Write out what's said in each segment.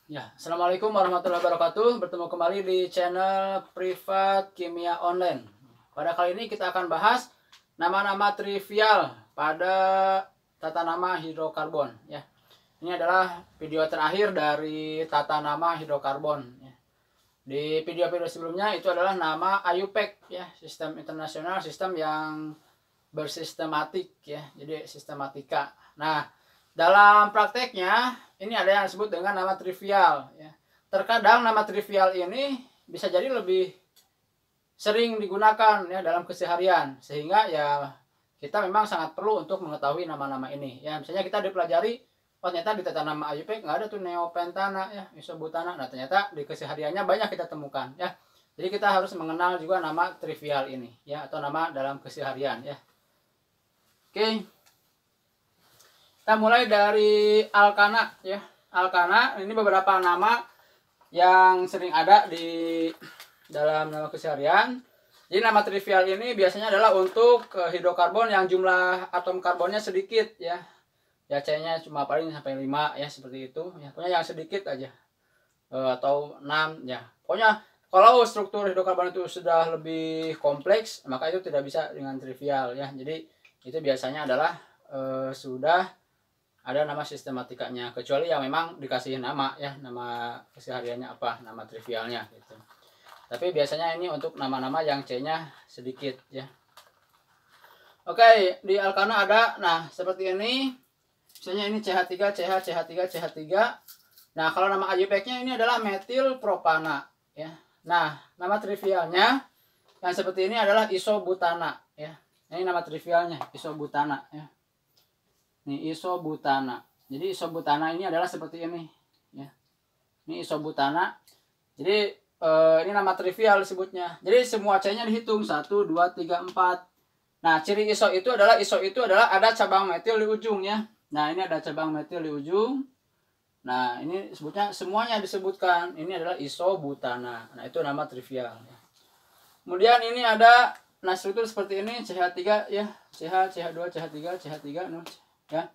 Ya, Assalamualaikum warahmatullahi wabarakatuh. Bertemu kembali di channel Privat Kimia Online. Pada kali ini kita akan bahas nama-nama trivial pada tata nama hidrokarbon. Ya, ini adalah video terakhir dari tata nama hidrokarbon. Ya. Di video-video sebelumnya itu adalah nama IUPAC, ya, sistem internasional, sistem yang bersistematik, ya, jadi sistematika. Nah, dalam prakteknya ini ada yang disebut dengan nama trivial, ya. Terkadang nama trivial ini bisa jadi lebih sering digunakan, ya, dalam keseharian, sehingga ya kita memang sangat perlu untuk mengetahui nama-nama ini, ya. Misalnya kita dipelajari, oh ternyata di tata nama IUPAC nggak ada tuh neopentana, ya, isobutana. Nah ternyata di kesehariannya banyak kita temukan, ya. Jadi kita harus mengenal juga nama trivial ini, ya, atau nama dalam keseharian, ya. Oke, kita mulai dari alkana, ya. Alkana ini beberapa nama yang sering ada di dalam nama keseharian. Jadi nama trivial ini biasanya adalah untuk hidrokarbon yang jumlah atom karbonnya sedikit, ya. Ya C-nya cuma paling sampai 5, ya, seperti itu. Ya, pokoknya yang sedikit aja. Atau 6, ya. Pokoknya kalau struktur hidrokarbon itu sudah lebih kompleks, maka itu tidak bisa dengan trivial, ya. Jadi itu biasanya adalah sudah ada nama sistematikanya, kecuali yang memang dikasih nama, ya, nama kesehariannya apa, nama trivialnya gitu. Tapi biasanya ini untuk nama-nama yang C-nya sedikit, ya. Oke, di alkana ada, nah seperti ini, misalnya ini CH3, CH, CH3, CH3. Nah kalau nama IUPAC-nya ini adalah metil propana, ya. Nah nama trivialnya yang seperti ini adalah isobutana, ya. Ini nama trivialnya isobutana, ya. Ini isobutana. Jadi isobutana ini adalah seperti ini, ya. Ini isobutana. Jadi ini nama trivial disebutnya. Jadi semua C-nya dihitung 1, 2, 3, 4. Nah ciri iso itu adalah ada cabang metil di ujung, ya. Nah ini ada cabang metil di ujung. Nah ini sebutnya semuanya disebutkan. Ini adalah isobutana. Nah itu nama trivial, ya. Kemudian ini ada, nah struktur seperti ini CH3, ya, CH, CH2, CH3, CH3, ya.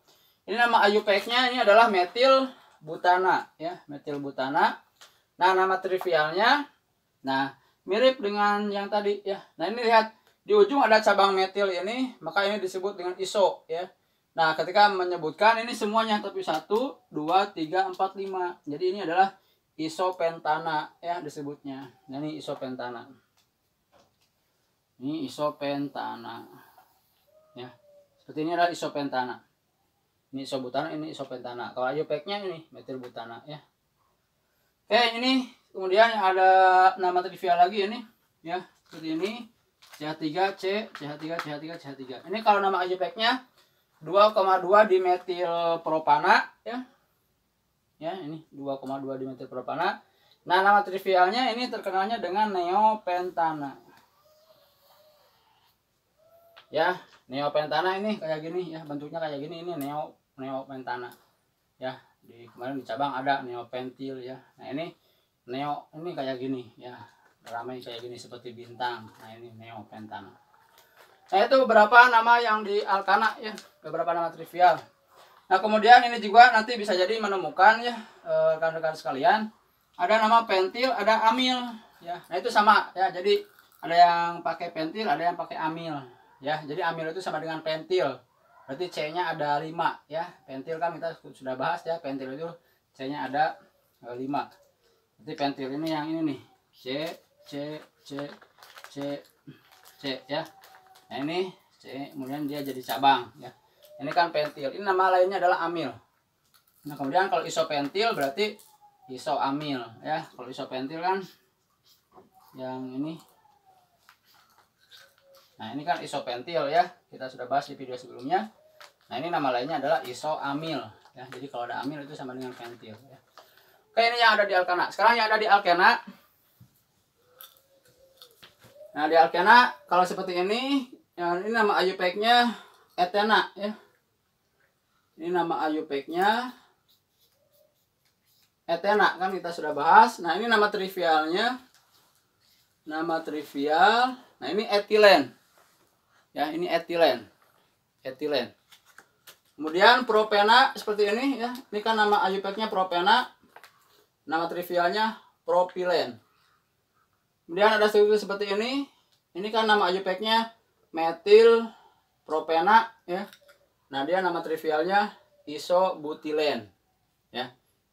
Ini nama IUPAC-nya ini adalah metil butana, ya, metil butana. Nah nama trivialnya, nah mirip dengan yang tadi, ya. Nah ini lihat di ujung ada cabang metil ini, maka ini disebut dengan iso, ya. Nah ketika menyebutkan ini semuanya, tapi 1, 2, 3, 4, 5. Jadi ini adalah isopentana, ya, disebutnya. Nah ini isopentana. Ini isopentana, ya. Seperti ini adalah isopentana. Ini isobutana, ini isopentana. Kalau IUPAC-nya ini metil butana, ya. Oke, ini kemudian ada nama trivial lagi ini, ya, seperti ini. CH3C, CH3, CH3, CH3. Ini kalau nama IUPAC-nya 2,2 dimetil propana, ya. Ya, ini 2,2 dimetil propana. Nah, nama trivialnya ini terkenalnya dengan neopentana. Ya, neopentana ini kayak gini, ya, bentuknya kayak gini, ini neopentana. Ya, di kemarin di cabang ada neopentil, ya. Nah, ini ini kayak gini, ya. Ramai kayak gini seperti bintang. Nah, ini neopentana. Nah, itu beberapa nama yang di alkana, ya, beberapa nama trivial. Nah, kemudian ini juga nanti bisa jadi menemukan, ya, rekan-rekan sekalian, ada nama pentil, ada amil, ya. Nah, itu sama, ya. Jadi ada yang pakai pentil, ada yang pakai amil, ya. Jadi amil itu sama dengan pentil. Berarti C-nya ada 5, ya. Pentil kan kita sudah bahas, ya. Pentil itu C-nya ada 5. Berarti pentil ini yang ini nih. C, C, C, C, C, ya. Nah ini C, kemudian dia jadi cabang, ya. Ini kan pentil. Ini nama lainnya adalah amil. Nah kemudian kalau isopentil berarti isoamil, ya. Kalau isopentil kan yang ini. Nah ini kan isopentil, ya. Kita sudah bahas di video sebelumnya. Nah ini nama lainnya adalah isoamil, ya. Jadi kalau ada amil itu sama dengan pentil, ya. Oke, ini yang ada di alkana. Sekarang yang ada di alkena. Nah di alkena kalau seperti ini, yang ini nama IUPAC-nya etena, ya. Ini nama IUPAC-nya etena, kan kita sudah bahas. Nah ini nama trivialnya, nama trivial. Nah ini etilen, ya, ini etilen, etilen. Kemudian propena seperti ini, ya. Ini kan nama IUPAC-nya propena. nama trivialnya propilen. Kemudian ada struktur seperti ini. Ini kan nama IUPAC-nya metil propena ya. Nah, dia nama trivialnya isobutilen ya.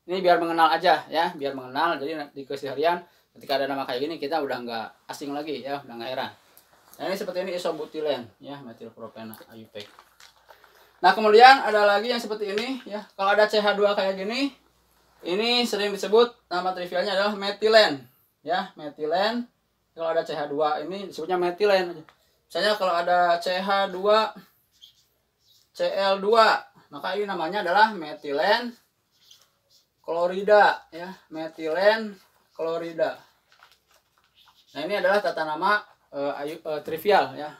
Ini biar mengenal aja ya, biar mengenal. Jadi di keseharian ketika ada nama kayak gini kita udah nggak asing lagi ya, udah nggak heran. Nah, ini seperti ini isobutilen ya, metil propena IUPAC. Nah, kemudian ada lagi yang seperti ini ya. Kalau ada CH2 kayak gini, ini sering disebut nama trivialnya adalah metilen ya, metilen. Kalau ada CH2 ini disebutnya metilen. Misalnya kalau ada CH2 Cl2, maka ini namanya adalah metilen klorida ya, metilen klorida. Nah, ini adalah tata nama trivial ya.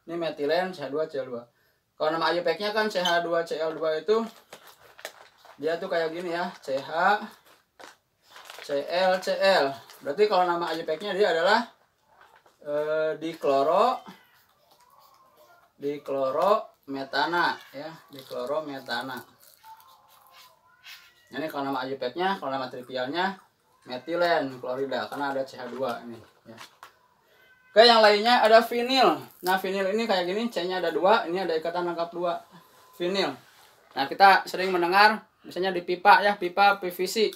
Ini metilen CH2Cl2. Kalau nama IUPAC-nya kan CH2Cl2 itu dia tuh kayak gini ya, CH ClCl. Berarti kalau nama IUPAC-nya dia adalah diklorometana ya, diklorometana. Ini kalau nama IUPAC-nya, kalau nama trivialnya metilen klorida karena ada CH2 ini ya. Oke, yang lainnya ada vinil. Nah, vinil ini kayak gini, C-nya ada 2, ini ada ikatan lengkap 2. Vinil. Nah, kita sering mendengar misalnya di pipa ya, pipa PVC.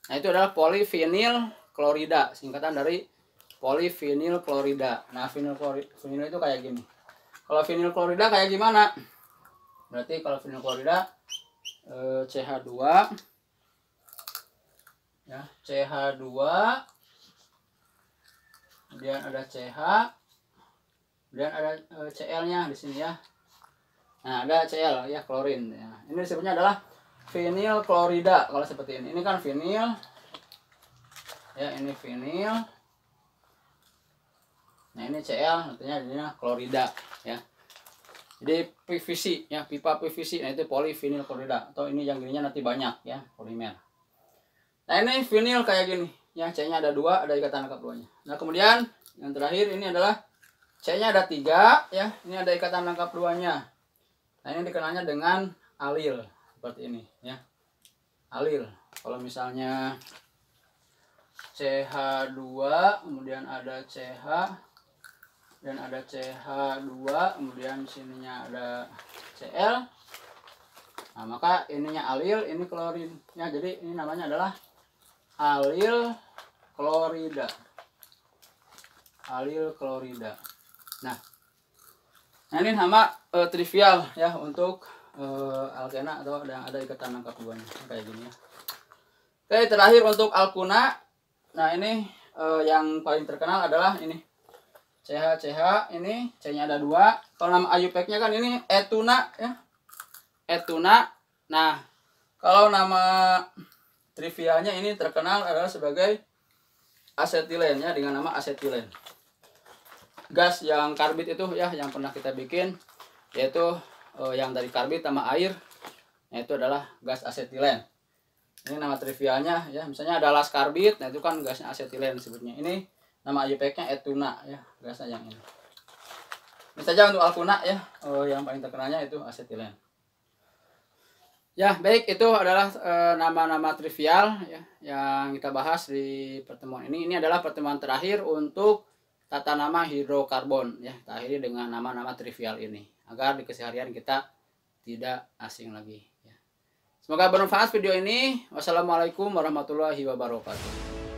Nah, itu adalah polivinil klorida, singkatan dari polivinil klorida. Nah, vinil itu kayak gini. Kalau vinil klorida kayak gimana? Berarti kalau vinil klorida CH2 ya, CH2, kemudian ada CH, kemudian ada Cl-nya di sini ya. Nah, ada Cl ya, klorin ya. Ini disebutnya adalah vinil klorida kalau seperti ini. Ini kan vinil ya, ini vinil. Nah, ini Cl, artinya ini klorida ya. Jadi PVC ya, pipa PVC. Nah, itu polivinil klorida, atau ini yang gininya nanti banyak ya, polimer. Nah, ini vinil kayak gini ya, C-nya ada 2, ada ikatan lengkap 2-nya. Nah, kemudian yang terakhir ini adalah C-nya ada 3 ya, ini ada ikatan lengkap 2-nya. Nah, ini dikenalnya dengan alil seperti ini ya, alil. Kalau misalnya CH2 kemudian ada CH dan ada CH2 kemudian sininya ada Cl, nah maka ininya alil, ini klorin ya, jadi ini namanya adalah alil klorida, alil klorida. Nah, ini nama trivial ya untuk alkena atau yang ada ikatan lengkap 2-nya kayak gini ya. Oke, terakhir untuk alkuna. Nah, ini yang paling terkenal adalah ini CH ini C-nya ada 2. Kalau nama IUPAC-nya kan ini etuna ya, etuna. Nah, kalau nama trivialnya ini terkenal adalah sebagai asetilen ya, dengan nama asetilen. Gas yang karbit itu ya, yang pernah kita bikin, yaitu yang dari karbit sama air, yaitu adalah gas asetilen. Ini nama trivialnya ya, misalnya ada las karbit, nah itu kan gasnya asetilen disebutnya. Ini nama IUPAC-nya etuna ya, gasnya yang ini. Ini saja untuk alkuna ya, yang paling terkenalnya itu asetilen. Ya, baik, itu adalah nama-nama trivial ya yang kita bahas di pertemuan ini. Ini adalah pertemuan terakhir untuk tata nama hidrokarbon ya. Kita akhiri dengan nama-nama trivial ini agar di keseharian kita tidak asing lagi ya. Semoga bermanfaat video ini. Wassalamualaikum warahmatullahi wabarakatuh.